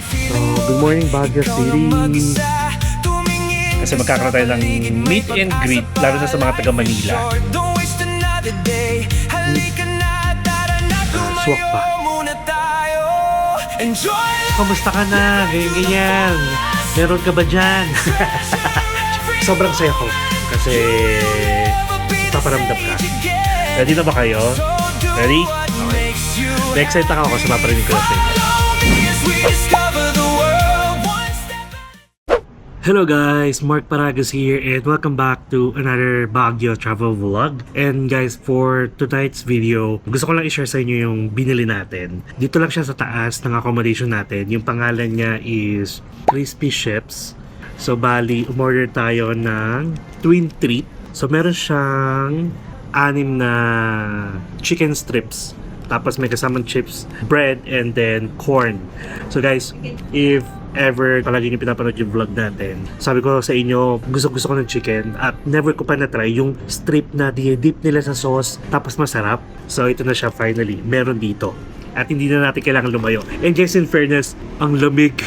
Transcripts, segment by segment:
So, good morning Baguio City. Kasi magkakaroon tayo ng meet and greet, lalo na sa mga taga Manila. Swak pa. Kamusta ka na? Ganyan. Meron ka ba dyan? Sobrang saya ko. Kasi paparamdam ka. Ready na ba kayo? Ready? Okay. Na-excite ako kasi maparinig ko na sa inyo. Hello guys, Mark Paragas here and welcome back to another Baguio travel vlog. And guys, for tonight's video, gusto ko lang i-share sa inyo yung binili natin. Dito lang siya sa taas ng accommodation natin. Yung pangalan niya is Crispy Chips. So bali, umorder tayo ng twin treat. So meron siyang 6 na chicken strips. Tapos may kasamang chips, bread, and then corn. So guys, if ever palagi nyo pinapanood yung vlog natin, sabi ko sa inyo, gusto ko ng chicken at never ko pa na-try yung strip na dip nila sa sauce tapos masarap. So ito na siya finally, meron dito. At hindi na natin kailangan lumayo. And guys, in fairness, ang lamig.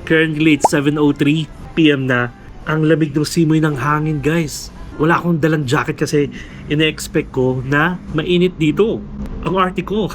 Currently it's 7:03 PM na. Ang lamig ng simoy ng hangin guys. Wala akong dalang jacket kasi ina-expect ko na mainit dito. Ang arte ko.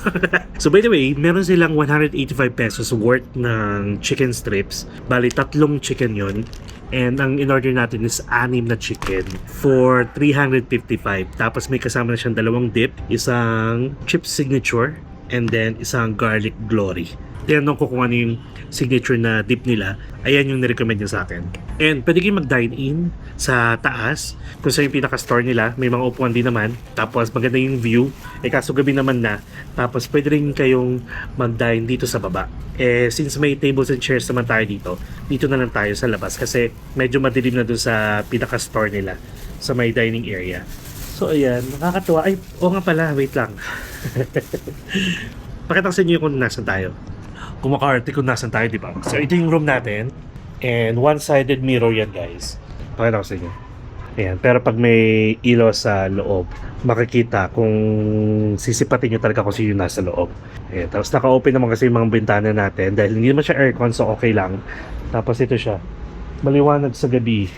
So by the way, meron silang 185 pesos worth ng chicken strips. Bali, 3 chicken yon. And ang in-order natin is 6 na chicken for 355. Tapos may kasama na siyang 2 dip, isang chips signature, and then isang garlic glory. Tinanong ko kung ano yung signature na dip nila. Ayan yung nirecommend niya sa akin. And pwede kayong mag-dine in sa taas. Kung sa yung pinaka-store nila, may mga upuan din naman. Tapos maganda yung view. Kaso gabi naman na. Tapos pwede rin kayong mag-dine dito sa baba. Since may tables and chairs naman tayo dito na lang tayo sa labas. Kasi medyo madilim na dun sa pinaka-store nila. Sa may dining area. So ayan, nakakatuwa. Ay, oo nga pala, wait lang. Pakita ko sa inyo kung nasan tayo. Kung maka-arte kung nasan tayo, di ba? So ito yung room natin. And one-sided mirror yan guys. Pakita ko sa inyo. Ayan. Pero pag may ilaw sa loob, makikita kung sisipatin nyo talaga kung sino nasa loob. Ayan. Tapos naka-open naman kasi yung mga bintana natin. Dahil hindi naman siya aircon, so okay lang. Tapos ito siya. Maliwanag sa gabi.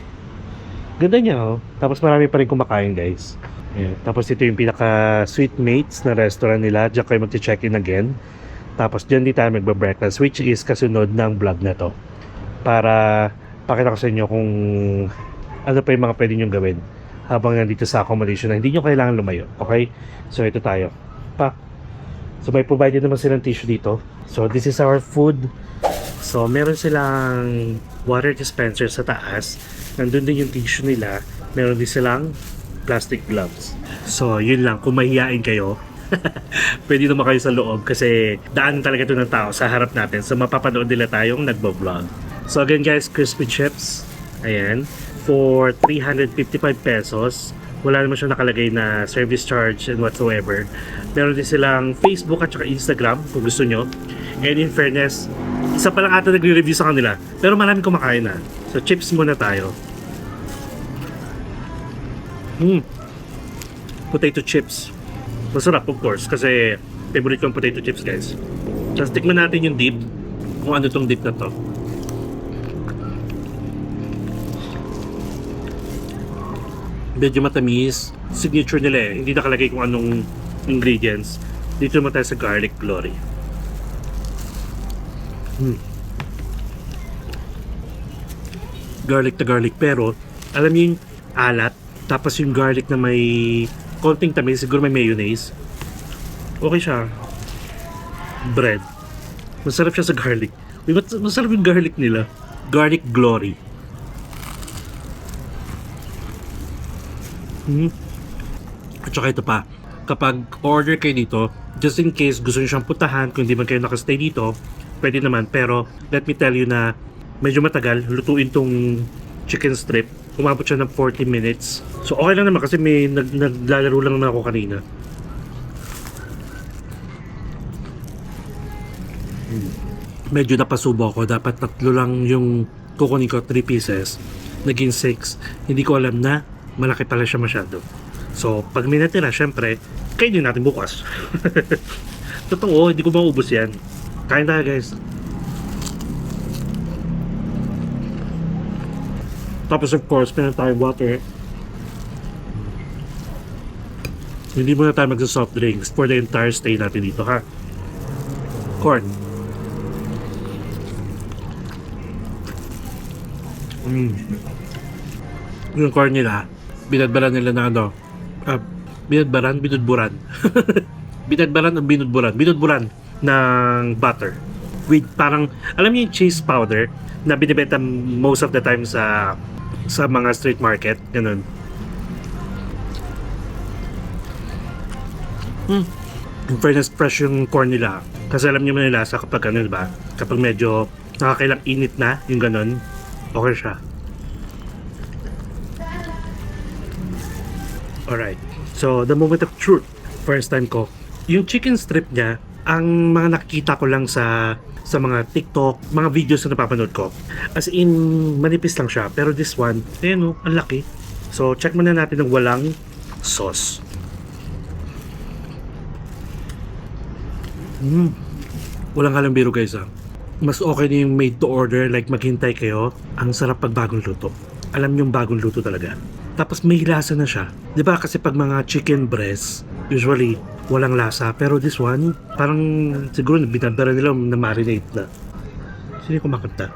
Ganda niya oh. Tapos marami pa rin kumakain guys. Ayan. Tapos ito yung pinaka Sweetmates na restaurant nila. Diyan kayo mag-check-in again. Tapos dyan di tayo magbe-breakfast, which is kasunod ng vlog na to. Para pakita ko sa inyo kung ano pa yung mga pwede nyo gawin habang nandito sa accommodation na hindi nyo kailangan lumayo. Okay? So ito tayo. So may provided naman silang tissue dito. So this is our food. So meron silang water dispenser sa taas. Nandun din yung tissue nila. Meron din silang plastic gloves. So yun lang, kung mahihain kayo, pwede naman kayo sa loob kasi daan talaga ito ng tao sa harap natin. So mapapanood nila tayong nagbo-vlog. So again guys, crispy chips. Ayan. For 355 pesos. Wala naman siya nakalagay na service charge and whatsoever. Meron din silang Facebook at saka Instagram kung gusto nyo. And in fairness, isa pa lang ata nagre-review sa kanila. Pero maraming kumakain na. So chips muna tayo. Potato chips. Masarap of course kasi favorite ko ang potato chips guys. Tapos tikman natin yung dip. Kung ano tong dip na to. Medyo matamis. Signature nila eh. Hindi nakalagay kung anong ingredients. Dito naman tayo sa garlic glory. Garlic na garlic pero alam niyo yung alat tapos yung garlic na may konting tamis, siguro may mayonnaise. Okay siya. Bread. Masarap siya sa garlic. Masarap yung garlic nila. Garlic glory. At saka ito pa. Kapag order kayo dito, just in case gusto nyo siyang putahan, kung hindi man kayo nakastay dito, pwede naman. Pero let me tell you na medyo matagal lutuin tong chicken strip. Umabot siya ng 40 minutes. So okay lang naman kasi may naglalaro lang naman ako kanina. Medyo napasubo ako. Dapat 3 lang yung kukunin ko, 3 pieces. Naging 6. Hindi ko alam na malaki pala siya masyado. So pag may natira, syempre, kainin natin bukas. Totoo, hindi ko maubos yan. Kain tayo guys. Tapos of course, meron tayong water. Hindi muna tayo magsa-soft drinks for the entire stay natin dito, ha? Corn. Yung corn nila, binadbaran nila na ano, binudburan. Binadbaran o binudburan? Binudburan ng butter. With parang, alam niyo yung cheese powder na binibenta most of the time sa mga street market, ganun. In fairness, fresh yung corn nila. Kasi alam niyo man nila sa kapag ano, diba? Kapag medyo nakakailang init na, yung ganun, okay siya. Alright. So, the moment of truth. First time ko. Yung chicken strip niya, ang mga nakikita ko lang sa mga TikTok, mga videos na napapanood ko. As in, manipis lang siya. Pero this one, ayan o, ang laki. So, check muna natin ng walang sauce. Walang halang biro guys ah. Mas okay na yung made to order, like maghintay kayo. Ang sarap pag bagong luto. Alam yung bagong luto talaga. Tapos may lasa na siya. 'Di ba kasi pag mga chicken breast, usually walang lasa. Pero this one, parang siguro binabara nila na marinate na. Sino kumakanta?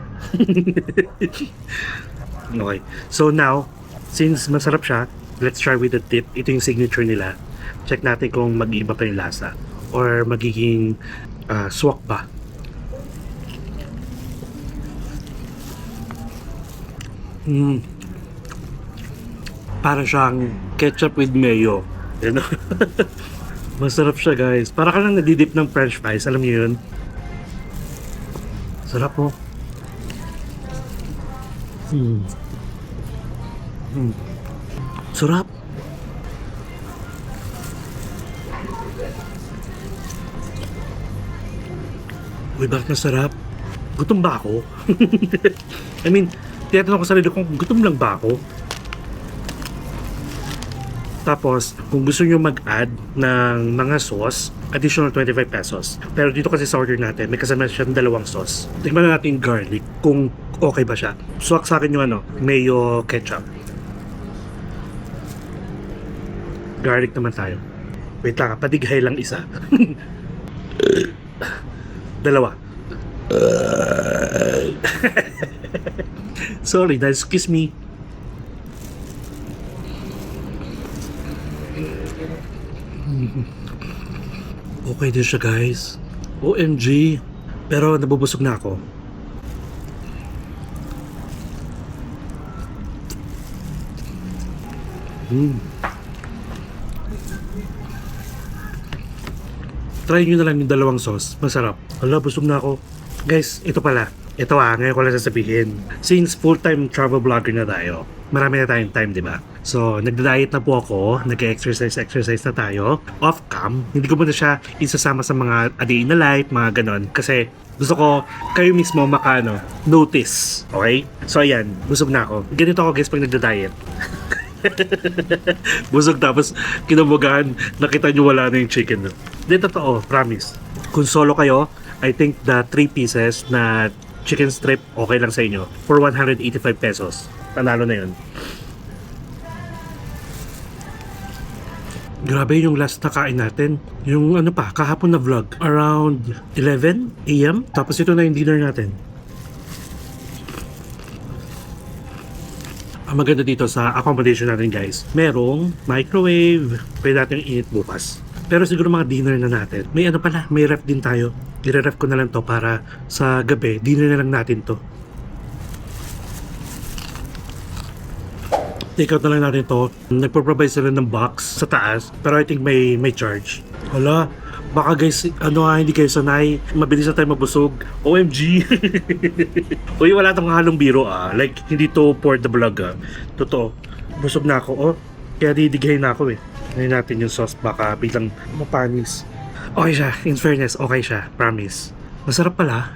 Okay. So now, since masarap siya, let's try with the tip. Ito yung signature nila. Check natin kung mag-iiba pa yung lasa. Or magiging swak ba. Para siyang ketchup with mayo. You know? Masarap siya guys. Para ka lang nadidip ng french fries. Alam niyo yun? Sarap po. Sarap. Uy, bakit masarap? Gutom ba ako? I mean, tinatanong ko sa sarili kong gutom lang ba ako? Tapos, kung gusto nyo mag-add ng mga sauce, additional 25 pesos. Pero dito kasi sa order natin, may kasama siyang dalawang sauce. Tingnan na natin yung garlic, kung okay ba siya. Swak sa akin yung ano, mayo ketchup. Garlic naman tayo. Wait lang, padighay lang isa. Dalawa. Sorry, guys, kiss me. Okay din siya guys. OMG. Pero nabubusog na ako. Try nyo na lang yung dalawang sauce. Masarap. Hala, busog na ako. Guys, ito pala. Ito ngayon ko lang sasabihin. Since full-time travel vlogger na tayo, marami na tayong time, di ba? So, nagda-diet na po ako, nag-exercise na tayo, off-cam. Hindi ko muna siya isasama sa mga a day in the life, mga ganon. Kasi gusto ko kayo mismo notice. Okay? So, ayan, busog na ako. Ganito ako guys pag nagda-diet. Busog tapos kinabugahan, nakita nyo wala na yung chicken. Hindi, totoo, promise. Kung solo kayo, I think the 3 pieces na chicken strip okay lang sa inyo for 185 pesos. Panalo na yun. Grabe yung last na kain natin. Yung ano pa, kahapon na vlog. Around 11 AM. Tapos ito na yung dinner natin. Ang maganda dito sa accommodation natin guys, merong microwave. Pwede natin init bukas. Pero siguro mga dinner na natin. May ano pala, may ref din tayo. I-ref ko na lang to para sa gabi, dinner na lang natin to. Take out na lang natin to. Nagpo-provide sila ng box sa taas, pero I think may charge. Hala, baka guys, hindi kayo sanay. Mabilis na tayo mabusog. OMG! Uy, wala tong halong biro Like, hindi to for the vlog Totoo. Busog na ako Kaya didighay na ako Ngayon natin yung sauce, baka biglang mapanis. Okay siya, in fairness, okay siya, promise. Masarap pala.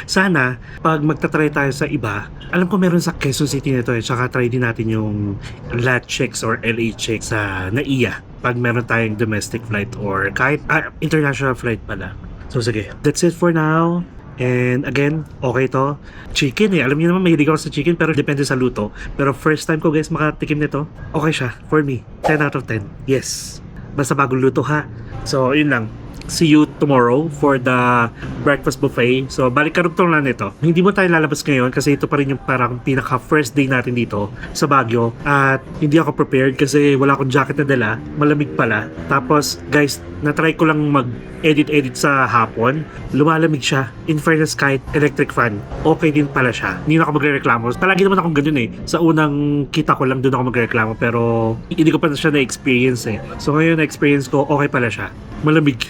Sana, pag magta-try tayo sa iba, alam ko meron sa Quezon City nito tsaka try din natin yung LATCHICS or LHX sa NAIA. Pag meron tayong domestic flight or kahit international flight pala. So sige, that's it for now. And again, okay to. Chicken eh. Alam niyo naman, mahilig ako sa chicken pero depende sa luto. Pero first time ko guys makatikim nito, okay siya. For me, 10 out of 10. Yes. Basta bagong luto ha. So, yun lang. See you tomorrow for the breakfast buffet. So, balik karugtong lang nito. Hindi mo tayo lalabas ngayon kasi ito pa rin yung parang pinaka first day natin dito sa Baguio. At hindi ako prepared kasi wala akong jacket na dala. Malamig pala. Tapos, guys, natry ko lang mag-edit sa hapon. Lumalamig siya. In fairness, kahit electric fan, okay din pala siya. Hindi na ako magre-reklamo. Palagi naman akong ganun eh. Sa unang kita ko lang doon ako magre-reklamo pero hindi ko pa siya na-experience eh. So, ngayon na-experience ko, okay pala siya. Malamig.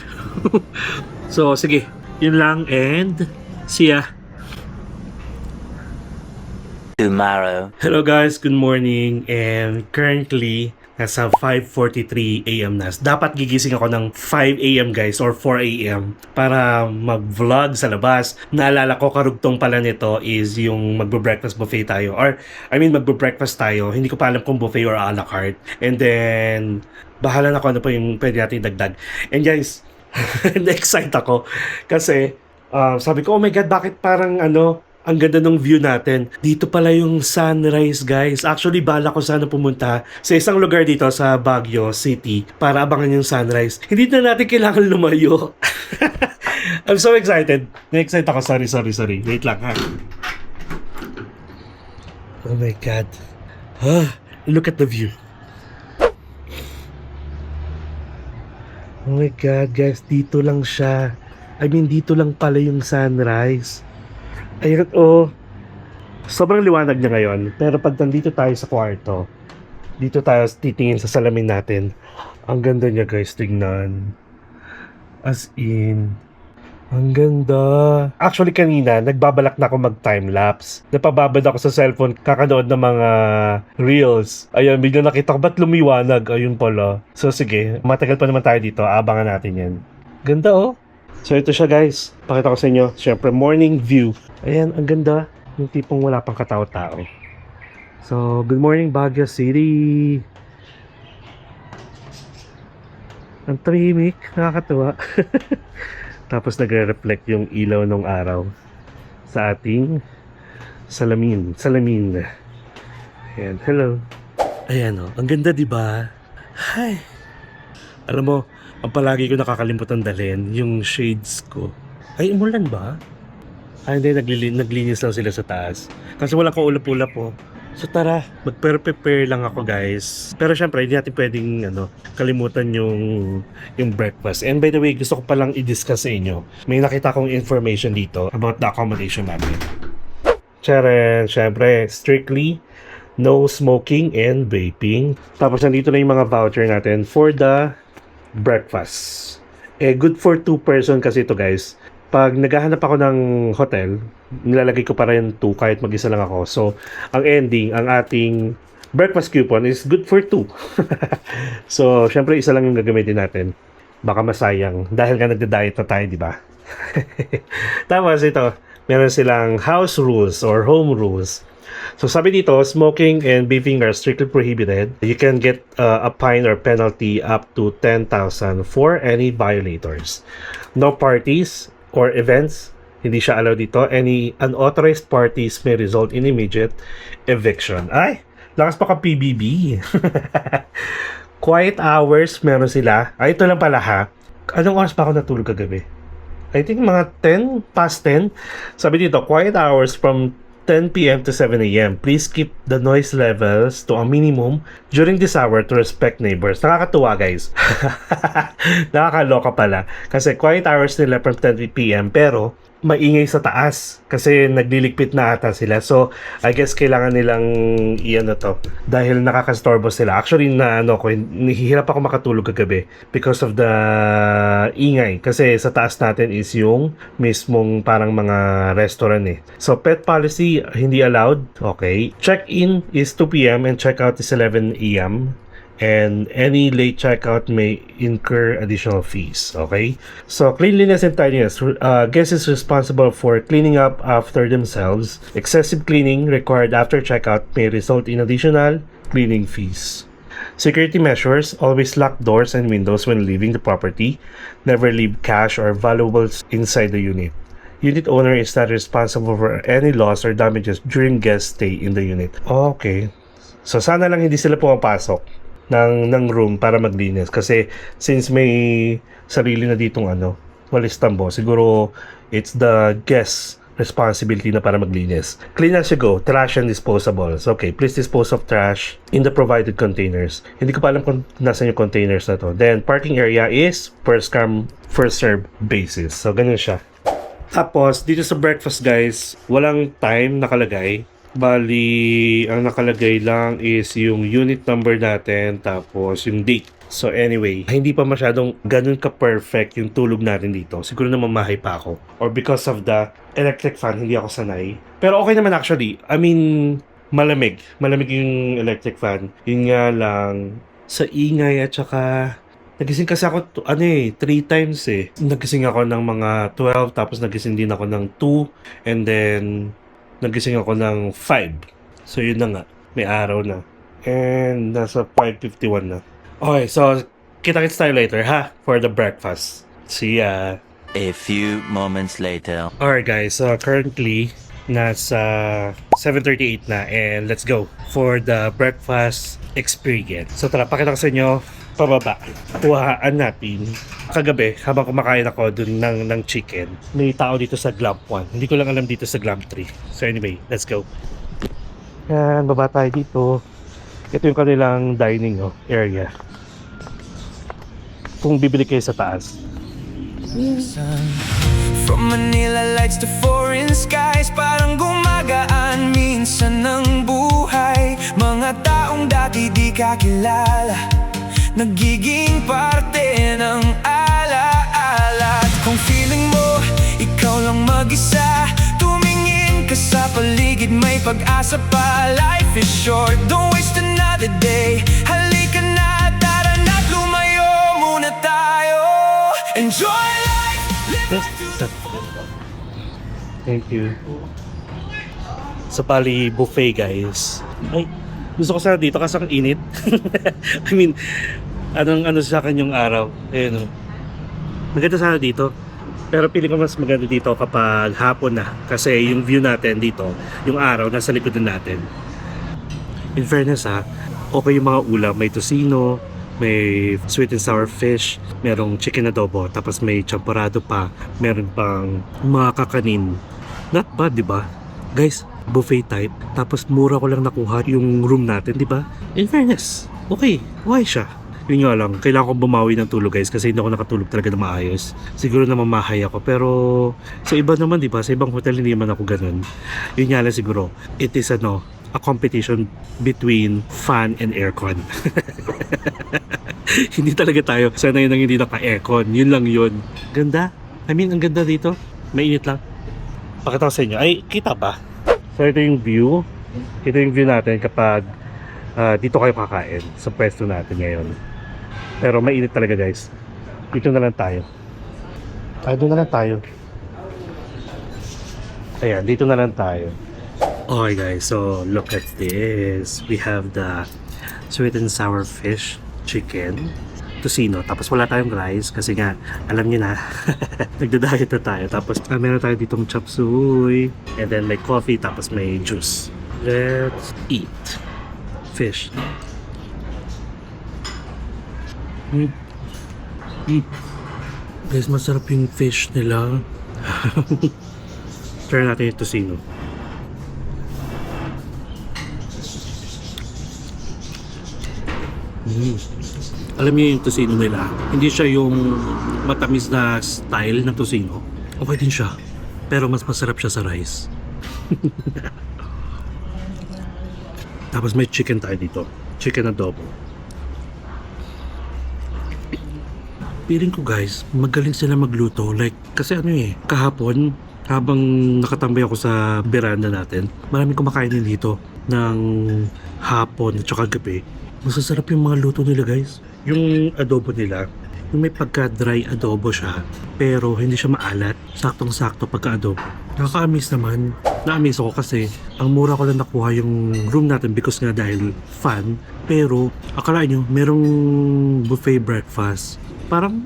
So, sige. Yun lang and see ya. Tomorrow. Hello guys, good morning. And currently, nasa 5:43 AM na. Dapat gigising ako ng 5 AM guys or 4 AM para mag-vlog sa labas. Naalala ko karugtong pala nito is yung magbe-breakfast buffet tayo. Or, I mean, magbe-breakfast tayo. Hindi ko pa alam kung buffet or a la carte. And then, bahala na kung ano pa yung pwede natin dagdag. And guys, na-excite ako kasi sabi ko, oh my God, bakit parang ang ganda ng view natin. Dito pala yung sunrise, guys. Actually, bala ko sana pumunta sa isang lugar dito sa Baguio City para abangan yung sunrise. Hindi na natin kailangan lumayo. I'm so excited. Na-excite ako. Sorry. Wait lang, ha. Oh my God. Look at the view. Oh my God, guys. Dito lang siya. I mean, dito lang pala yung sunrise. Ayun, oh. Sobrang liwanag niya ngayon. Pero pag nandito tayo sa kwarto, dito tayo titingin sa salamin natin. Ang ganda niya, guys. Tignan. As in, ang ganda. Actually, kanina, nagbabalak na ako mag-timelapse. Napababad ako sa cellphone, kakanood ng mga reels. Ayun, bigla nakita ko, ba't lumiwanag? Ayun pala. So, sige. Matagal pa naman tayo dito. Abangan natin yan. Ganda, oh. So, ito siya, guys. Pakita ko sa inyo. Siyempre, morning view. Ayan, ang ganda. Yung tipong wala pang katao-tao. So, good morning, Baguio City. Ang tahimik. Nakakatuwa. Tapos nagre-reflect yung ilaw ng araw sa ating salamin. Ayan, hello. Ayan oh, ang ganda 'di ba? Hi. Alam mo, ang palagi ko nakakalimutan dalhin yung shades ko. Ay, umulan ba? Ay, hindi, naglinis lang sila sa taas. Kasi walang kaulap-ulap po. So tara, mag-prepare lang ako guys. Pero syempre, hindi natin pwedeng kalimutan yung breakfast. And by the way, gusto ko palang i-discuss sa inyo. May nakita kong information dito about the accommodation natin. Syempre, strictly no smoking and vaping. Tapos nandito na yung mga voucher natin for the breakfast. Good for 2 person kasi ito guys. Pag naghahanap ako ng hotel, nilalagay ko para yung 2 kahit mag-isa lang ako. So, ang ending, ang ating breakfast coupon is good for 2. So, syempre isa lang yung gagamitin natin. Baka masayang. Dahil nga nagda-diet na tayo, di ba? Tapos ito, meron silang house rules or home rules. So, sabi dito, smoking and vaping are strictly prohibited. You can get a fine or penalty up to 10,000 for any violators. No parties or events, hindi siya allowed dito. Any unauthorized parties may result in immediate eviction. Ay, lakas pa ka PBB. Quiet hours, meron sila. Ay, ito lang pala ha. Anong oras pa ako natulog kagabi? I think mga 10 past 10. Sabi dito, quiet hours from 10 p.m. to 7 a.m. Please keep the noise levels to a minimum during this hour to respect neighbors. Nakakatuwa guys. Nakakaloka pala. Kasi quiet hours nila from 10 p.m. pero maingay sa taas kasi nagliligpit na ata sila. So, I guess kailangan nilang to dahil nakakastorbo sila. Actually, nahihirap ako makatulog kagabi because of the ingay. Kasi sa taas natin is yung mismong parang mga restaurant eh. So, pet policy, hindi allowed. Okay. Check-in is 2 p.m. and check-out is 11 a.m. And any late checkout may incur additional fees. Okay? So, cleanliness and tidiness. Guest is responsible for cleaning up after themselves. Excessive cleaning required after checkout may result in additional cleaning fees. Security measures. Always lock doors and windows when leaving the property. Never leave cash or valuables inside the unit. Unit owner is not responsible for any loss or damages during guest stay in the unit. Okay. So sana lang hindi sila pumapasok ng room para maglinis kasi since may sarili na ditong walis tambo, siguro it's the guest responsibility na para maglinis. Clean as you go, trash and disposables. Okay, please dispose of trash in the provided containers. Hindi ko pa alam kung nasan yung containers na to. Then, parking area is first come, first serve basis. So, ganun siya. Tapos, dito sa breakfast guys, walang time nakalagay. Bali, ang nakalagay lang is yung unit number natin, tapos yung date. So anyway, hindi pa masyadong ganun ka-perfect yung tulog natin dito. Siguro na mamahay pa ako. Or because of the electric fan, hindi ako sanay. Pero okay naman actually. I mean, malamig. Malamig yung electric fan. Yun nga lang, sa ingay at saka nagising kasi ako 3 times eh. Nagising ako ng mga 12, tapos nagising din ako ng 2, and then nagising ako ng 5. So yun na nga, may araw na. And nasa 5:51 na. Okay, so kita-kits tayo later ha, for the breakfast. See ya! A few moments later. Alright guys, so currently nasa 7:38 na and let's go for the breakfast experience. So tara, pakita ko sa inyo pababa. Kuhaan natin. Kagabi, habang kumakain ako dun ng chicken, may tao dito sa Glump 1. Hindi ko lang alam dito sa Glump 3. So anyway, let's go. Yan, baba tayo dito. Ito yung kanilang dining area. Kung bibili kayo sa taas. From Manila lights to foreign skies, parang gumagaan minsan ng buhay. Mga taong dati di kakilala, nagiging parte ng alaala. At kung feeling mo, ikaw lang mag-isa, tumingin ka sa paligid, may pag-asa pa. Life is short, don't waste another day. Halika na, tara na't lumayo muna tayo. Enjoy life, live life to the Thank you. Sa Bali buffet guys. Ay, gusto ko sana dito kasi ang init. I mean, ano sa akin yung araw. Ayun. Maganda sana dito. Pero pili ko mas maganda dito kapag hapon na. Kasi yung view natin dito, yung araw nasa likod na natin. In fairness okay yung mga ulam. May tocino, may sweet and sour fish, merong chicken adobo, tapos may champorado pa, meron pang mga kakanin. Not bad, di ba? Guys, buffet type, tapos mura ko lang nakuha yung room natin, di ba? In fairness, okay, why siya? Yun nga lang, kailangan ko bumawi ng tulog guys kasi hindi ako nakatulog talaga na maayos. Siguro na mamahay ako, pero sa iba naman, di ba? Sa ibang hotel hindi naman ako ganun. Yun nga lang siguro, it is a competition between fan and aircon. Hindi talaga tayo sanay nang hindi naka-aircon. Yun lang yun. Ganda. I mean, ang ganda dito. Mainit lang. Pakita ko sa inyo. Ay, kita ba? So, ito yung view. Ito yung view natin kapag dito kayo kakain sa pwesto natin ngayon. Pero mainit talaga guys. Dito na lang tayo. Doon na lang tayo. Ayan, dito na lang tayo. Okay guys, so look at this. We have the sweet and sour fish chicken, tocino, tapos wala tayong rice kasi nga alam niyo na nagda-diet na tayo. Tapos meron tayo ditong chop suey, and then may coffee, tapos may juice. Let's eat fish. Guys, masarap yung fish nila. Try natin yung tocino. Alam niyo yung tocino nila, hindi siya yung matamis na style ng tocino. Okay din siya, pero mas masarap siya sa rice. Tapos may chicken tayo dito, chicken adobo. Feeling ko guys, magaling sila magluto. Like, kasi kahapon habang nakatambay ako sa veranda natin, maraming kumakain din dito ng hapon at saka gabi. Masasarap yung mga luto nila guys. Yung adobo nila, yung may pagka-dry adobo siya, pero hindi siya maalat. Saktong-sakto pagka-adobo. Nakaka-amaze naman. Na-amaze ako kasi ang mura ko lang nakuha yung room natin because nga dahil fan. Pero akala nyo, merong buffet breakfast. Parang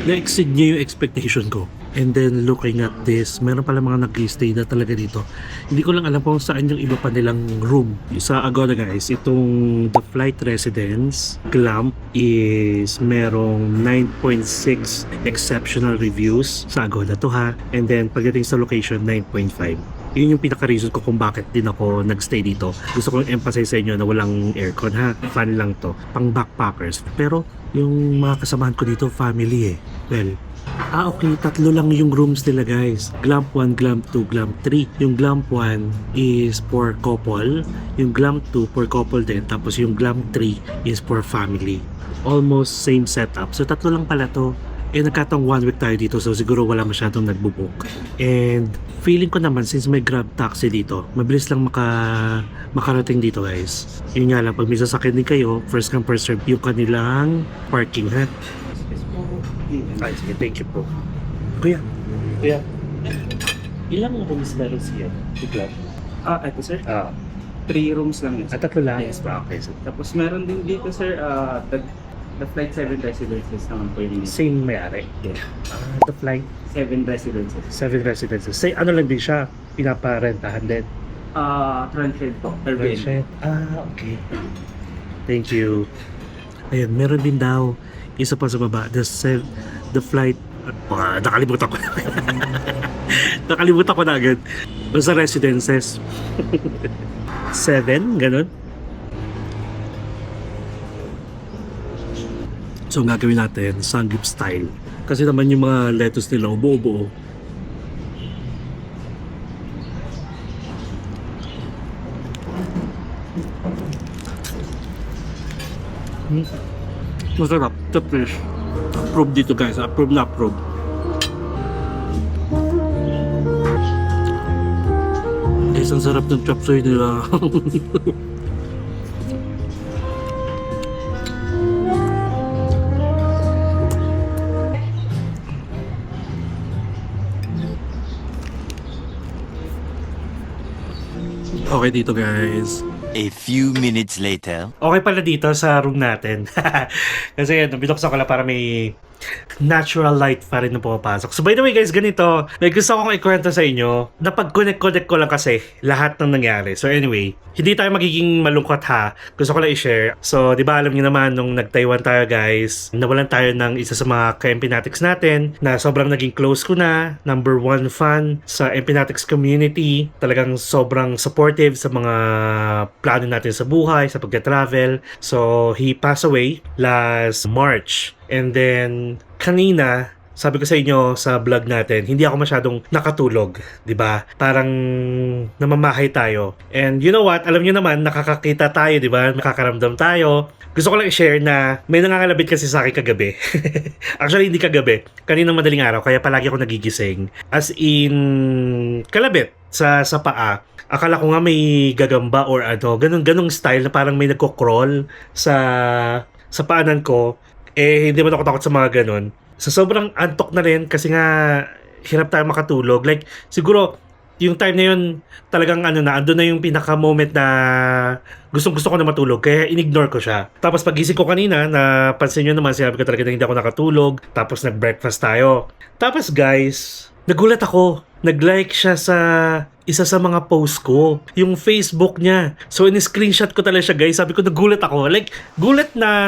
na-exceed niya yung expectation ko. And then looking at this, meron pala mga nag-stay na talaga dito. Hindi ko lang alam kung saan yung iba pa nilang room. Sa Agoda guys, itong The Flight Residence Glamp is merong 9.6 exceptional reviews sa Agoda to ha. And then pagdating sa location, 9.5. Yun yung pinaka-reason ko kung bakit din ako nagstay dito. Gusto kong emphasize sa inyo na walang aircon ha. Fan lang to. Pang backpackers. Pero yung mga kasamahan ko dito, family eh. Well, okay, 3 lang yung rooms nila guys. Glamp 1, Glamp 2, Glamp 3. Yung Glamp 1 is for couple. Yung Glamp 2 for couple din. Tapos yung Glamp 3 is for family. Almost same setup. So 3 lang pala to. Eh nagkataong 1 week tayo dito, so siguro wala masyadong nagbubook. And feeling ko naman since may Grab taxi dito, mabilis lang makarating dito guys. Yun nga lang, pag may sasakyan din kayo, first come first serve yung kanilang parking ha. Ay, sige, thank you po. Kuya, ilang rooms meron siya? Bigla. Ito sir, Ah, 3 rooms lang yun. 3 lang. Yes, po. Okay, so Tapos meron din dito sir, the flight 7 residences naman po yun. same may-ari. Yeah. The flight, 7 residences. 7 residences. Say, ano lang din siya? Pinaparentahan din. Transient po, Airbnb. Shit. Okay. Thank you. Ayun, meron din daw isa pa sa baba, the flight, nakalimutan ko na. Nakalimutan ko na agad. Basta residences. 7, ganun. So, ang gagawin natin, Sanggip style. Kasi naman yung mga lettuce nila, buo-buo. Masarap. The fish. Approve dito guys. Approve na approve. Guys, ang sarap ng chop suey nila. Okay dito guys. A few minutes later. Okay pala dito sa room natin. Kasi yun, binuksan ko lang para may natural light pa rin na pumapasok. So by the way guys, ganito. May gusto akong ikwento sa inyo. Napag-connect ko lang kasi lahat ng nangyari. So anyway, hindi tayo magiging malungkot ha. Gusto ko lang i-share. So di ba alam niyo naman nung nag-Taiwan tayo guys, nawalan tayo ng isa sa mga ka-Empinatics natin na sobrang naging close ko na. Number 1 fan sa Empinatics community. Talagang sobrang supportive sa mga plano natin sa buhay, sa pagka-travel. So he passed away last March. And then, kanina, sabi ko sa inyo sa vlog natin, hindi ako masyadong nakatulog, 'di ba? Parang namamahay tayo. And you know what? Alam niyo naman, nakakakita tayo, 'di ba? Nakakaramdam tayo. Gusto ko lang i-share na may nangangalabit kasi sa akin kagabi. Actually, hindi kagabi. Kaninang madaling araw, kaya palagi ako nagigising. As in, kalabit sa paa. Akala ko nga may gagamba or ano, ganung style na parang may nagko-crawl sa paanan ko. Eh, hindi man ako takot sa mga ganun. Sa sobrang antok na rin kasi nga hirap tayo makatulog. Like, siguro, yung time na yun, talagang ano na, andun na yung pinaka-moment na gustong-gusto ko na matulog. Kaya in-ignore ko siya. Tapos pagising ko kanina, napansin nyo naman, sinabi ko talaga na hindi ako nakatulog. Tapos nag-breakfast tayo. Tapos guys, nagulat ako. Nag-like siya sa isa sa mga post ko. Yung Facebook niya. So, in-screenshot ko talaga siya guys. Sabi ko, nagulat ako. Like, gulat na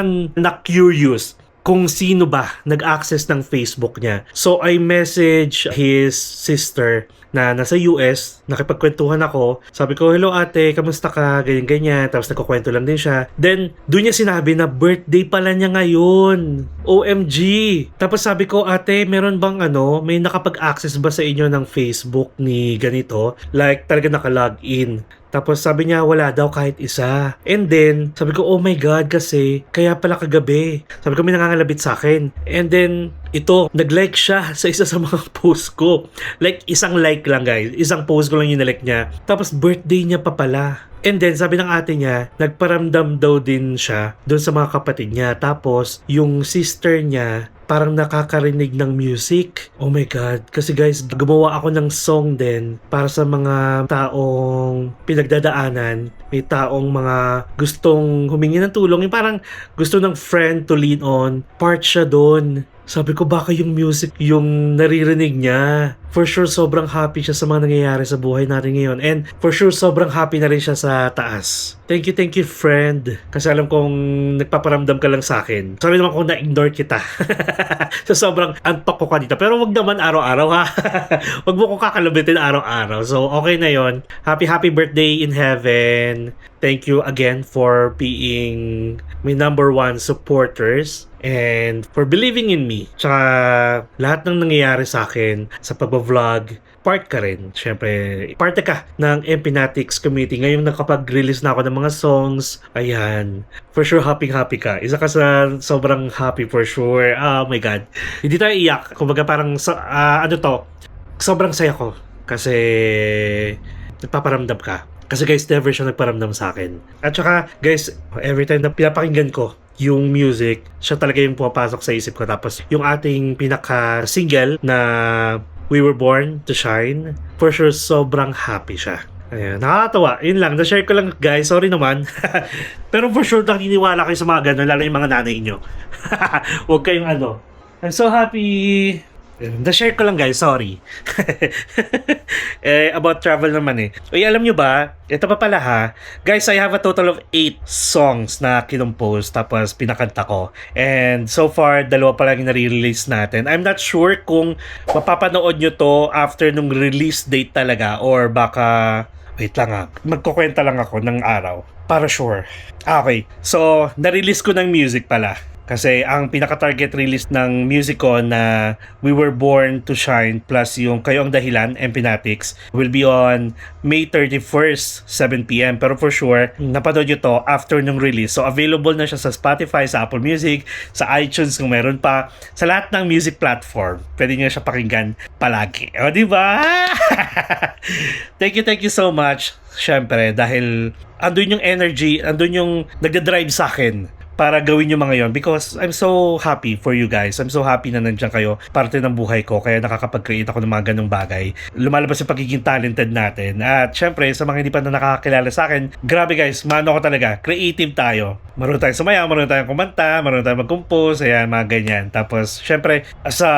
curious kung sino ba nag-access ng Facebook niya. So, I message his sister na nasa US, nakipagkwentuhan ako. Sabi ko, hello ate, kamusta ka? Ganyan-ganyan. Tapos nagkukwento lang din siya. Then, doon niya sinabi na birthday pala niya ngayon. OMG! Tapos sabi ko, ate, meron bang may nakapag-access ba sa inyo ng Facebook ni ganito? Like, talaga naka-login. Tapos sabi niya, wala daw kahit isa. And then, sabi ko, oh my God, kasi kaya pala kagabi. Sabi ko, may nangangalabit sa akin. And then, ito, nag-like siya sa isa sa mga post ko. Like, isang like lang guys. Isang post ko lang yung nilike niya. Tapos, birthday niya pa pala. And then, sabi ng ate niya, nagparamdam daw din siya doon sa mga kapatid niya. Tapos, yung sister niya, parang nakakarinig ng music. Oh my God. Kasi guys, gumawa ako ng song din para sa mga taong pinagdadaanan. May taong mga gustong humingi ng tulong. Yung parang gusto ng friend to lean on. Part siya doon. Sabi ko baka yung music yung naririnig niya. For sure sobrang happy siya sa mga nangyayari sa buhay natin ngayon. And for sure sobrang happy na rin siya sa taas. Thank you friend. Kasi alam kong nagpaparamdam ka lang sa akin. Sorry naman kung na-ignore kita. So sobrang antok ko kanina. Pero wag naman araw-araw ha. Wag mo kong kakalabitin araw-araw. So okay na yon. Happy birthday in heaven. Thank you again for being my number one supporters. And for believing in me. Tsaka lahat ng nangyayari sa akin sa pag-vlog, part ka rin. Siyempre, parte ka ng Empinatics community. Ngayon nakapag-release na ako ng mga songs. Ayan. For sure, happy ka. Isa ka sa sobrang happy for sure. Oh my God. Hindi tayo iyak. Kumbaga parang, sobrang saya ko. Kasi, nagpaparamdam ka. Kasi guys, never siya nagparamdam sa akin. At saka, guys, every time na pinapakinggan ko yung music, siya talaga yung pumapasok sa isip ko. Tapos, yung ating pinaka-single na We Were Born to Shine, for sure, sobrang happy siya. Ayan, nakakatawa. Yun lang, na-share ko lang guys, sorry naman. Pero for sure, naniniwala kayo sa mga ganun, lalo yung mga nanay nyo. Huwag kayong ano. I'm so happy. Na-share ko lang guys, sorry. About travel naman eh. Uy, alam nyo ba, ito pa pala ha, guys, I have a total of 8 songs na kinumpose tapos pinakanta ko. And so far, 2 pa lang yung nare-release natin. I'm not sure kung mapapanood nyo to after nung release date talaga or baka, wait lang ha, magkukwenta lang ako ng araw. Para sure. Okay, so, na-release ko ng music pala. Kasi ang pinaka-target release ng music ko na We Were Born to Shine plus yung Kayo ang Dahilan, Empinatics, will be on May 31st, 7pm. Pero for sure, napanood nyo to after nung release. So available na siya sa Spotify, sa Apple Music, sa iTunes kung meron pa. Sa lahat ng music platform, pwede nyo siya pakinggan palagi. O, diba? Thank you so much. Siyempre, dahil andun yung energy, andun yung nagdadrive sa akin para gawin yung mga yon because I'm so happy for you guys. I'm so happy na nandiyan kayo. Parte ng buhay ko. Kaya nakakapag-create ako ng mga ganong bagay. Lumalabas yung pagiging talented natin. At syempre, sa mga hindi pa na nakakakilala sa akin, grabe guys, mano ko talaga. Creative tayo. Marunong tayong sumayaw, marunong tayong kumanta, marunong tayong mag-compose, ayan, mga ganyan. Tapos, syempre, sa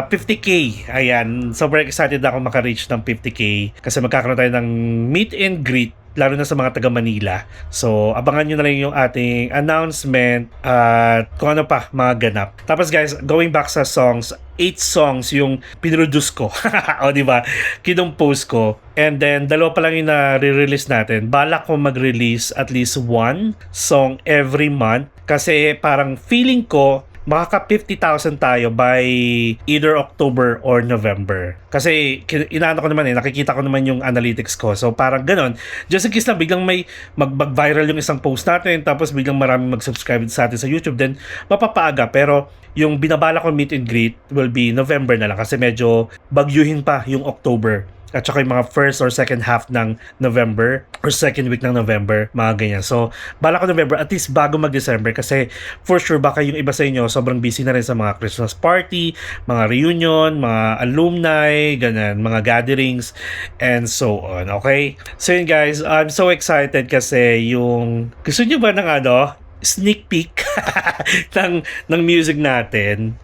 50k, ayan, sobrang excited ako maka-reach ng 50k kasi magkakaroon tayo ng meet and greet lalo na sa mga taga Manila. So, abangan nyo na lang yung ating announcement at kung ano pa, mga ganap. Tapos guys, going back sa songs, 8 songs yung pinroduce ko. O, diba? Kinumpose ko. And then, 2 pa lang yung na-release natin. Balak ko mag-release at least 1 song every month. Kasi parang feeling ko, makaka 50,000 tayo by either October or November. Kasi inaano ko naman nakikita ko naman yung analytics ko. So parang ganon. Just in case lang biglang may mag-viral yung isang post natin tapos biglang maraming mag-subscribe sa atin sa YouTube, then mapapaaga. Pero yung binabala ko meet and greet will be November na lang kasi medyo bagyuhin pa yung October. At saka yung mga first or second half ng November or second week ng November, mga ganyan. So, bala ko November, at least bago mag-December kasi for sure baka yung iba sa inyo sobrang busy na rin sa mga Christmas party, mga reunion, mga alumni, ganyan, mga gatherings, and so on, okay? So yun guys, I'm so excited kasi yung, gusto nyo ba ng sneak peek ng music natin?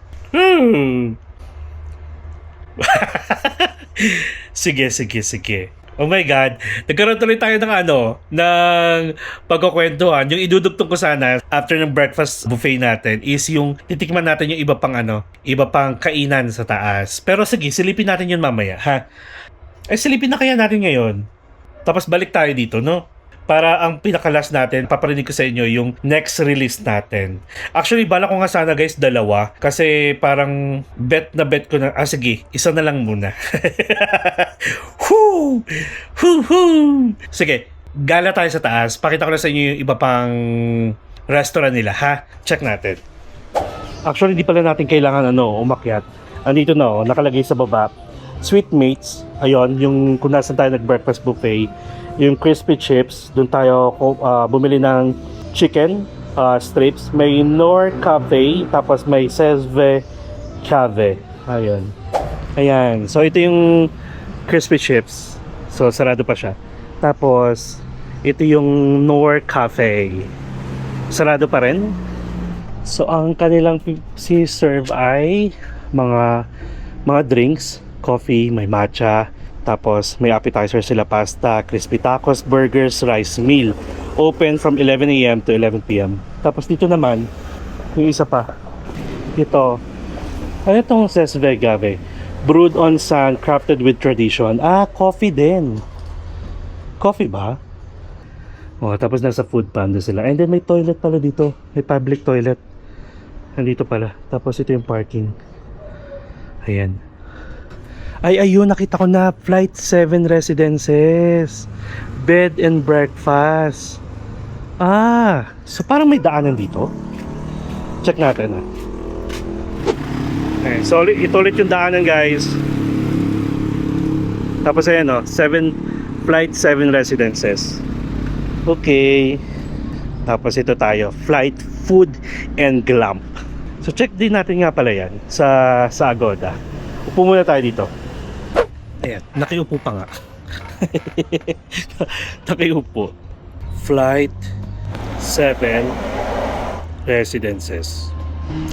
Sige. Oh my God. Nagkaroon tuloy tayo ng pagkukwentuhan. Yung idudugtong ko sana after ng breakfast buffet natin is yung titikman natin yung iba pang kainan sa taas. Pero sige, silipin natin yun mamaya, ha? Silipin na kaya natin ngayon. Tapos balik tayo dito, no? Para ang pinakalas natin, paparinig ko sa inyo yung next release natin. Actually, bala ko nga sana guys, 2. Kasi parang bet ko na, sige, isa na lang muna. Whoo! Sige, gala tayo sa taas. Pakita ko na sa inyo yung iba pang restaurant nila, ha? Check natin. Actually, di pala natin kailangan umakyat. Andito na, nakalagay sa baba. Sweetmates, ayun, yung kung nasan tayo nag-breakfast buffet. Yung crispy chips, doon tayo bumili ng chicken strips. May Nor Cafe, tapos may Sezve Cave. Ayan. So, ito yung crispy chips. So, sarado pa siya. Tapos, ito yung Nor Cafe. Sarado pa rin. So ang kanilang si-serve ay mga drinks, coffee, may matcha, tapos may appetizer sila, pasta, crispy tacos, burgers, rice meal. Open from 11 a.m. to 11 p.m. Tapos dito naman, yung isa pa. Ito. Ano itong Cesve Agave? Brewed on sand, crafted with tradition. Ah, coffee din. Coffee ba? Oh, tapos nasa food panda sila. And then may toilet pala dito. May public toilet. Nandito pala. Tapos ito yung parking. Ayan. Ay, ayun, nakita ko na. Flight 7 Residences. Bed and breakfast. Ah, so parang may daanan dito. Check natin, ha. Okay, so ito ulit yung daanan, guys. Tapos ayan, oh, Flight 7 Residences. Okay. Tapos ito tayo, Flight Food and Glamp. So check din natin nga pala yan sa Agoda. Upo muna tayo dito. Ayan, nakiupo pa nga. Nakiupo. Flight 7 Residences.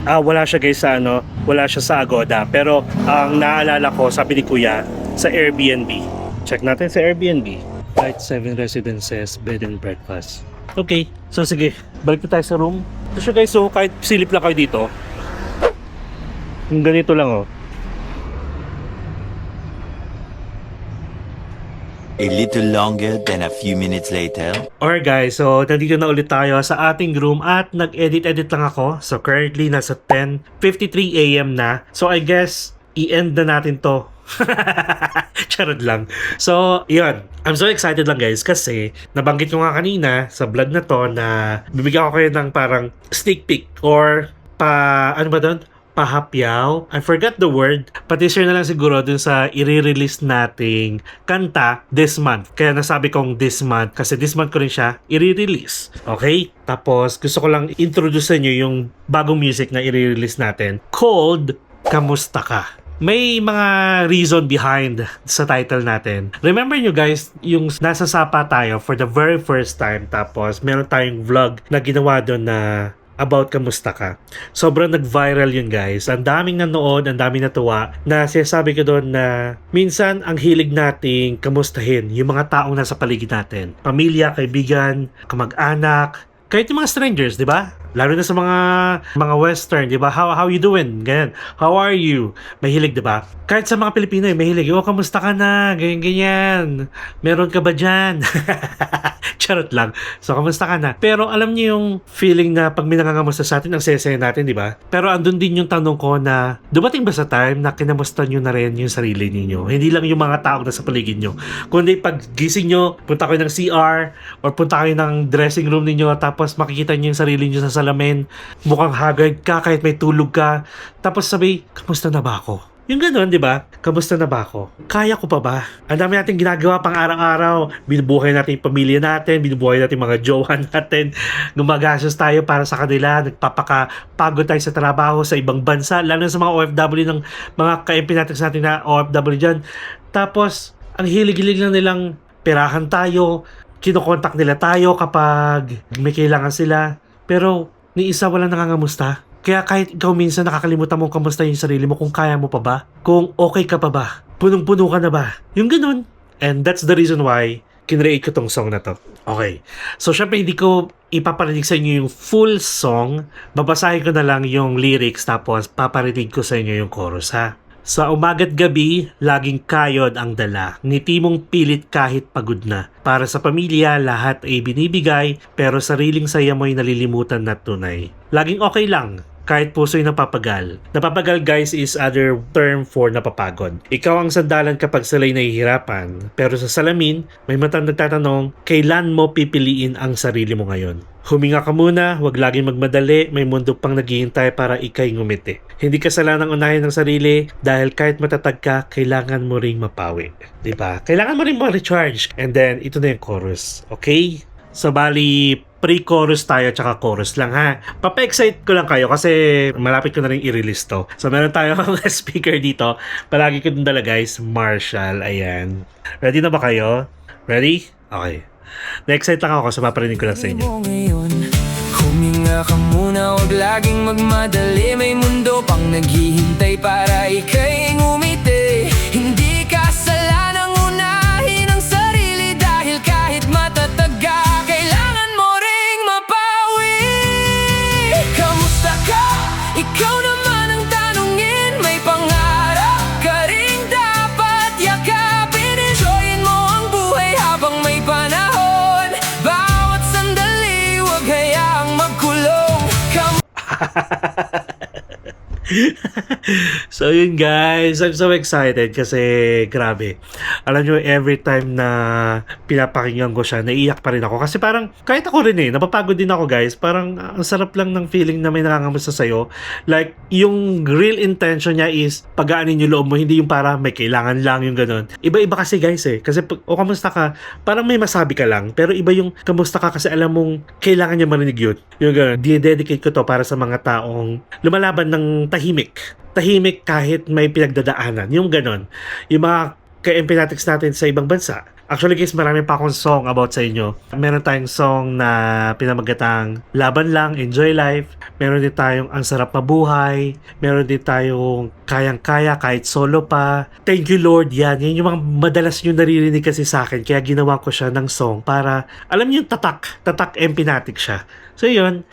Ah, wala siya guys sa wala siya sa Agoda. Pero ang naalala ko, sabi ni Kuya, sa Airbnb. Check natin sa Airbnb. Flight 7 Residences, bed and breakfast. Okay, so sige, balik na tayo sa room. So guys, so kahit silip lang kayo dito, yung ganito lang, oh. A little longer than a few minutes later. Alright guys, so nandito na ulit tayo sa ating room at nag-edit-edit lang ako. So currently nasa 10:53 AM na. So I guess i-end na natin to. Charot lang. So, yun. I'm so excited lang guys kasi nabanggit ko nga kanina sa vlog na to na bibigyan ko kayo ng parang sneak peek or ano ba doon? Pahapyaw. I forgot the word. Pati-share na lang siguro dun sa i-release nating kanta this month. Kaya nasabi kong this month kasi this month ko rin siya i-release. Okay? Tapos gusto ko lang introduce sa inyo yung bagong music na i-release natin called Kamusta Ka. May mga reason behind sa title natin. Remember nyo guys, yung nasa Sapa tayo for the very first time tapos meron tayong vlog na ginawa doon na about kamusta ka. Sobrang nag-viral yun guys. Ang daming nanood, ang daming natuwa na sinasabi ko doon na minsan ang hilig nating kamustahin yung mga taong nasa paligid natin. Pamilya, kaibigan, kamag-anak, kahit yung mga strangers, di ba? Lalo na sa mga western, di ba? How you doing? Ganyan. How are you? Mahilig, di ba? Kahit sa mga Pilipino, mahilig. Oh, kamusta ka na? Ganyan. Meron ka ba dyan? Charot lang. So, kamusta ka na? Pero alam niyo yung feeling na pag may nangangamusta sa atin, ang sesaya natin, di ba? Pero andun din yung tanong ko na, dumating ba sa time na kinamusta nyo na rin yung sarili niyo? Hindi lang yung mga tao na sa paligid nyo. Kundi pag gising nyo, punta kayo ng CR or punta kayo ng dressing room niyo tapos makikita nyo yung sarili nyo sa salamin, mukhang haggard ka kahit may tulog ka. Tapos sabi, kamusta na ba ako? Yung gano'n, di ba? Kamusta na ba ako? Kaya ko pa ba? Ang dami natin ginagawa pang araw-araw. Binubuhay natin yung pamilya natin, binubuhay natin mga jowa natin. Gumagastos tayo para sa kanila. Nagpapakapagod tayo sa trabaho sa ibang bansa. Lalo sa mga OFW ng mga ka-MP natin sa atin na OFW dyan. Tapos, ang hilig-hilig lang nilang perahan tayo. Kinokontak nila tayo kapag may kailangan sila. Pero, ni isa walang nangangamusta. Kaya kahit ikaw minsan nakakalimutan mong kamusta yung sarili mo kung kaya mo pa ba? Kung okay ka pa ba? Punong-puno ka na ba? Yung ganun. And that's the reason why kinreate ko tong song na to. Okay. So syempre hindi ko ipaparinig sa inyo yung full song. Babasahin ko na lang yung lyrics tapos paparinig ko sa inyo yung chorus ha. Sa umaga't gabi, laging kayod ang dala. Ngiti mong pilit kahit pagod na. Para sa pamilya, lahat ay binibigay, pero sariling saya mo'y nalilimutan na tunay. Laging okay lang, kahit puso'y napapagal. Napapagal guys is other term for napapagod. Ikaw ang sandalan kapag sila'y nahihirapan, pero sa salamin, may matang nagtatanong, kailan mo pipiliin ang sarili mo ngayon? Huminga ka muna, huwag laging magmadali, may mundo pang naghihintay para ikay ngumiti. Hindi kasalanang unahin ng sarili dahil kahit matatag ka, kailangan mo ring mapawi. Diba? Kailangan mo ring ma-recharge. And then, ito na yung chorus. Okay? So, bali, pre-chorus tayo tsaka chorus lang ha. Papa-excite ko lang kayo kasi malapit ko na rin i-release to. So, meron tayo mga speaker dito. Palagi ko din dala guys, Marshall. Ayan. Ready na ba kayo? Ready? Okay. Na-excite lang ako so paparinig ko lang sa inyo. Ngayon, Huminga ka muna, huwag laging magmadali. May mundo pang naghihintay para ika'y ngumiti. Hindi kasalanang unahin ang sarili, dahil kahit matatag ka, kailangan mo ring mapawi. Kamusta ka? Ikaw naman ang tanungin. May pangarap ka ring dapat yakapin. Enjoyin mo ang buhay habang may panahon. Bawat sandali, huwag hayaang magkulong. So yun guys, I'm so excited kasi grabe. Alam nyo, every time na pinapakinggan ko siya, naiiyak pa rin ako. Kasi parang, kahit ako rin napapagod din ako guys. Parang ang sarap lang ng feeling na may nangangamusta sa'yo. Like, yung real intention niya is pagaanin yung loob mo, hindi yung para may kailangan lang yung ganun. Iba-iba kasi guys Kasi o kamusta ka, parang may masabi ka lang. Pero iba yung kamusta ka kasi alam mong kailangan niya marinig yun. Yung ganun. Dedicate ko to para sa mga taong lumalaban ng tahimik kahit may pinagdadaanan. Yung ganon. Yung mga ka-empinatics natin sa ibang bansa. Actually guys, marami pa akong song about sa inyo. Meron tayong song na pinamagatang Laban Lang, Enjoy Life. Meron din tayong Ang Sarap Mabuhay. Meron din tayong Kayang-Kaya kahit solo pa. Thank you Lord. Yan yung mga madalas nyo naririnig kasi sa akin. Kaya ginawa ko siya ng song para, alam nyo yung tatak empinatic siya. So yun.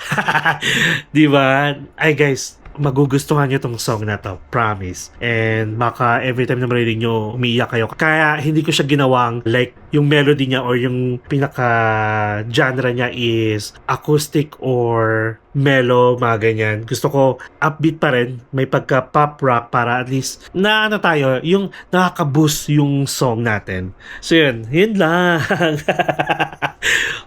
Diba? Ay guys, magugustuhan nyo tong song na to, promise. And maka every time na marinig nyo, umiiyak kayo. Kaya hindi ko siya ginawang like yung melody niya or yung pinaka genre niya is acoustic or mellow, mga ganyan. Gusto ko upbeat pa rin, may pagka pop rock para at least na tayo, yung nakaka-boost yung song natin. So yun lang.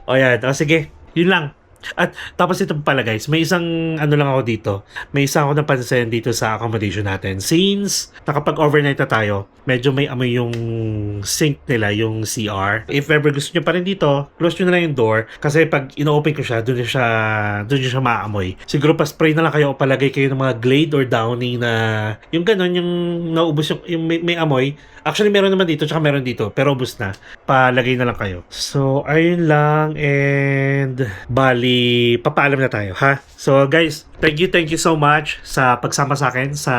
O yan, sige, yun lang. At tapos ito pala guys, may isang lang ako dito. May isang ako napansin dito sa accommodation natin. Since nakapag-overnight na tayo, medyo may amoy yung sink nila, yung CR. If ever gusto nyo pa rin dito, close nyo na lang yung door. Kasi pag ino-open ko siya, doon siya maamoy. Siguro pa spray na lang kayo o palagay kayo ng mga Glade or Downy na yung ganon, yung naubos yung may amoy. Actually meron naman dito, tsaka meron dito, pero ubos na. Palagay na lang kayo. So ayun lang, and bali papaalam na tayo, ha? So guys, thank you so much sa pagsama sa akin sa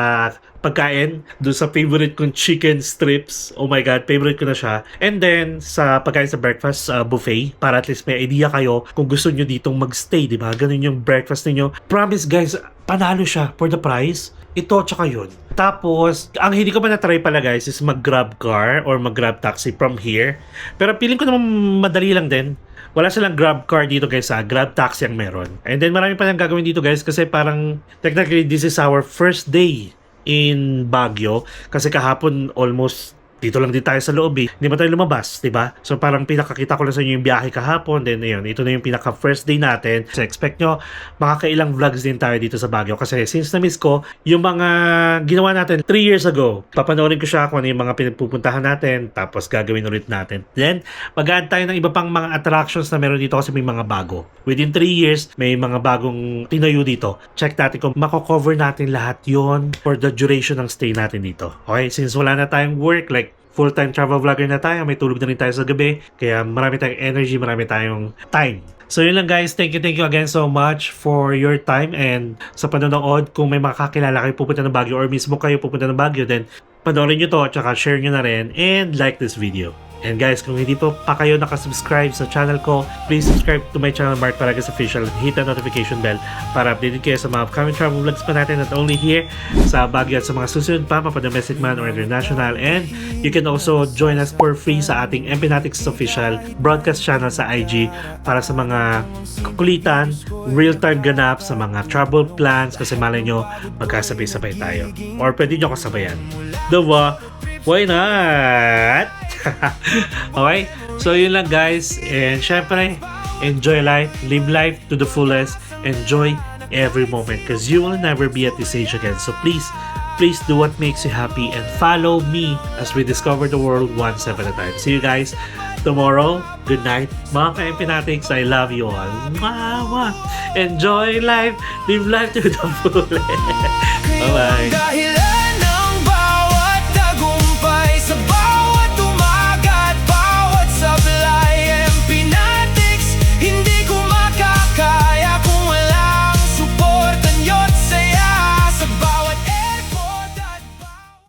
pagkain doon sa favorite kong chicken strips. Oh my god, favorite ko na siya. And then sa pagkain sa breakfast buffet, para at least may idea kayo kung gusto nyo ditong magstay, di ba? Ganun yung breakfast niyo. Promise guys, panalo siya for the price. Ito tsaka yun. Tapos, ang hindi ko pa na-try pala guys is mag-grab car or mag-grab taxi from here. Pero feeling ko naman madali lang din. Wala silang grab car dito guys grab taxi ang meron. And then marami pa lang gagawin dito guys kasi parang technically this is our first day in Baguio. Kasi kahapon almost dito lang din tayo sa loob Hindi ba tayo lumabas, diba? So parang pinakakita ko lang sa inyo yung biyahe kahapon. Then ayun, ito na yung pinaka first day natin. So expect nyo, makakailang vlogs din tayo dito sa Baguio. Kasi since na-miss ko, yung mga ginawa natin 3 years ago, papanoorin ko siya kung ano yung mga pinagpupuntahan natin. Tapos gagawin ulit natin. Then, mag-add tayo ng iba pang mga attractions na meron dito kasi may mga bago. Within 3 years, may mga bagong tinayo dito. Check natin kung mako-cover natin lahat yon for the duration ng stay natin dito. Okay? Since wala na tayong work, like full-time travel vlogger na tayo, may tulog na rin tayo sa gabi, kaya marami tayong energy, marami tayong time. So yun lang guys, thank you again so much for your time and sa panonood. Kung may makakilala kayo pupunta ng Baguio or mismo kayo pupunta ng Baguio, then panoorin nyo to at saka share nyo na rin and like this video. And guys, kung hindi pa kayo nakasubscribe sa channel ko, please subscribe to my channel, Mark Paragas Official, and hit the notification bell para updated kayo sa mga upcoming travel vlogs pa natin, not only here sa Baguio at sa mga susunod pa, domestic man or international. And you can also join us for free sa ating Empinatics Official broadcast channel sa IG para sa mga kukulitan, real-time ganap sa mga travel plans kasi malay nyo, magkasabay-sabay tayo. Or pwede nyo kasabayan. Diba? Why not? Okay? So yun lang guys. And syempre, enjoy life, live life to the fullest, enjoy every moment because you will never be at this age again. So please do what makes you happy and follow me as we discover the world one step at a time. See you guys tomorrow. Good night. Mga ka-Empinatics, I love you all. Mwah! Enjoy life, live life to the fullest. Bye-bye.